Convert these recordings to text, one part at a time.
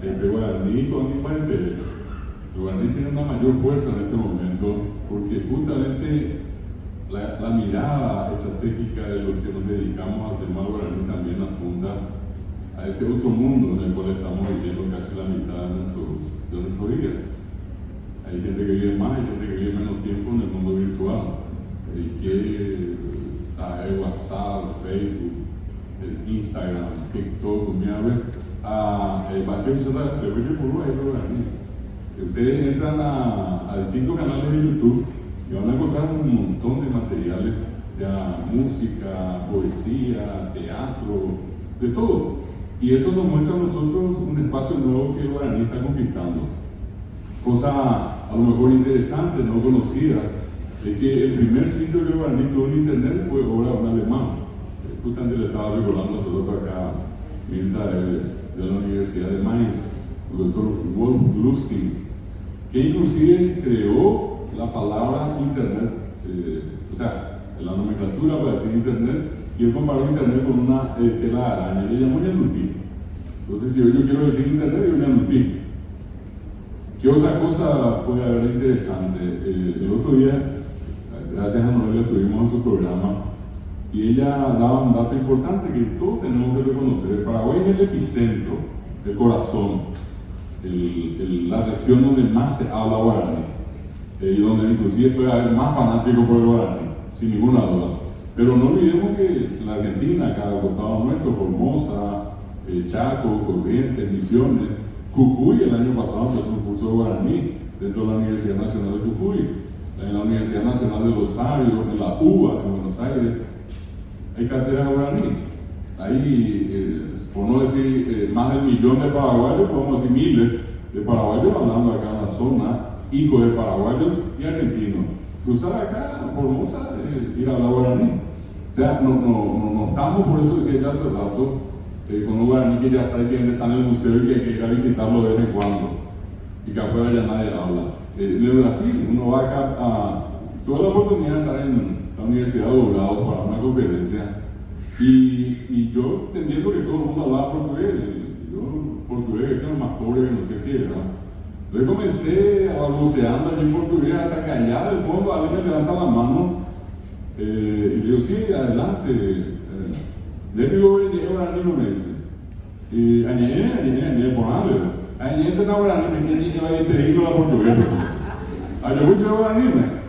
entre guaraní con Guaraní. El guaraní tiene una mayor fuerza en este momento porque justamente la mirada estratégica de lo que nos dedicamos a tema guaraní también apunta a ese otro mundo en el cual estamos viviendo casi la mitad de nuestro día. Hay gente que vive más, hay gente que vive menos tiempo en el mundo virtual, que el WhatsApp, Facebook, el Instagram, TikTok, ustedes entran a distintos canales de YouTube y van a encontrar un montón de materiales, sea música, poesía, teatro, de todo. Y eso nos muestra a nosotros un espacio nuevo que el guaraní está conquistando. Cosa a lo mejor interesante, no conocida, es que el primer sitio que el guaraní tuvo en internet fue obra de un alemán. Justamente le estaba recordando a nosotros acá, Mirta, de la Universidad de Mainz, el doctor Wolf Lustig, que inclusive creó la palabra internet, o sea, la nomenclatura para decir internet, y él comparó internet con una tela de araña, le llamó ñandutí. Entonces, si yo quiero decir internet, yo ñandutí. ¿Qué otra cosa puede haber interesante? El otro día, gracias a Noelia, tuvimos en su programa y ella daba un dato importante que todos tenemos que reconocer. El Paraguay es el epicentro, el corazón, la región donde más se habla guaraní, y donde inclusive puede haber más fanáticos por el guaraní, sin ninguna duda. Pero no olvidemos que en la Argentina, acá al costado nuestro, Formosa, Chaco, Corrientes, Misiones, Jujuy, el año pasado empezó un curso de guaraní dentro de la Universidad Nacional de Jujuy, en la Universidad Nacional de Rosario, en la UBA, en Buenos Aires, hay cátedras de guaraní. Ahí, por no decir más de 1 millón de paraguayos, podemos decir miles de paraguayos hablando acá en la zona, hijos de paraguayos y argentinos. Cruzar acá, Formosa, ir a hablar guaraní. O sea, no estamos, por eso decía ya hace rato, con un guaraní que ya prácticamente está en el museo y que hay que ir a visitarlo de vez en cuando, y que afuera ya nadie habla. En el Brasil, uno va acá tuve la oportunidad de estar en la Universidad de Dobrados para una conferencia, y yo entendiendo que todo el mundo hablaba portugués, portugués que es lo más pobre que no sé qué, ¿verdad? Entonces comencé a balbuceando allí en portugués hasta que allá del fondo alguien me levanta la mano, y le digo, sí, adelante. Desde luego llegué a guaraní, me dice. Y añade, por algo. Añade está guaraní, me dice, va a ir la portuguesa. Yo mucho de guaraní,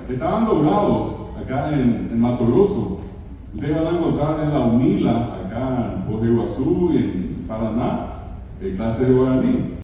estaban doblados acá en Mato Grosso. Ustedes van a encontrar en la UNILA, acá en Foz de Iguazú y en Paraná, clases de guaraní.